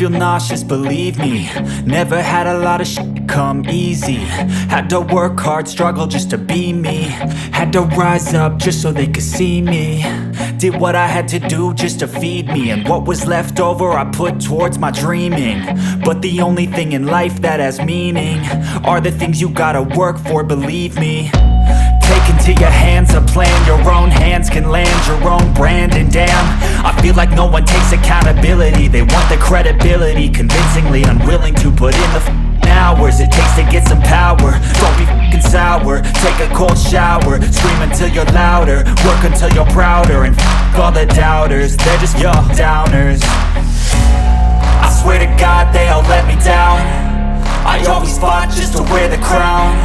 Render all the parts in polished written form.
feel nauseous, believe me. Never had a lot of shit come easy. Had to work hard, struggle just to be me. Had to rise up just so they could see me. Did what I had to do just to feed me, and what was left over I put towards my dreaming. But the only thing in life that has meaning are the things you gotta work for, believe me. Take into your hands a plan, your own hands can land your own brand. And damn, I feel like no one takes accountability. They want the credibility, convincingly unwilling to put in the hours it takes to get some power. Don't be f***ing sour, take a cold shower. Scream until you're louder, work until you're prouder. And f*** all the doubters, they're just your downers. I swear to God they all let me down. I always fought just to wear the crown.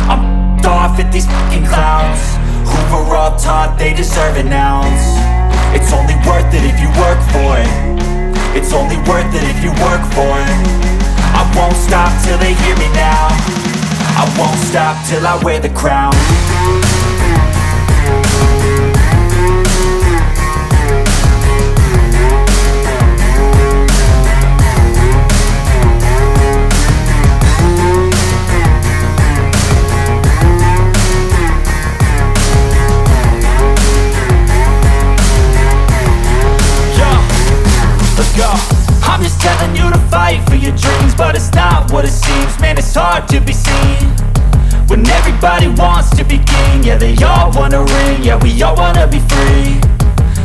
I'm off at these fucking clowns who were all taught they deserve an ounce. It's only worth it if you work for it. It's only worth it if you work for it. I won't stop till they hear me now. I won't stop till I wear the crown. I'm just telling you to fight for your dreams, but it's not what it seems. Man, it's hard to be seen when everybody wants to be king. Yeah, they all wanna ring, yeah, we all wanna be free.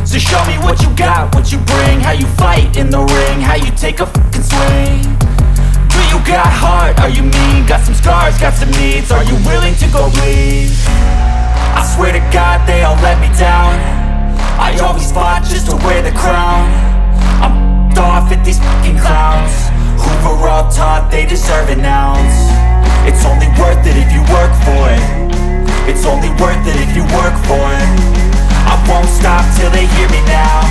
So show me what you got, what you bring, how you fight in the ring, how you take a fucking swing. Do you got heart, are you mean? Got some scars, got some needs, are you willing to go bleed? I swear to God they all let me down. I always fought just to wear the crown. I'm off at these fucking clowns who were all taught they deserve an ounce. It's only worth it if you work for it. It's only worth it if you work for it. I won't stop till they hear me now.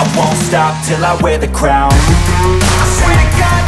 I won't stop till I wear the crown. I swear to God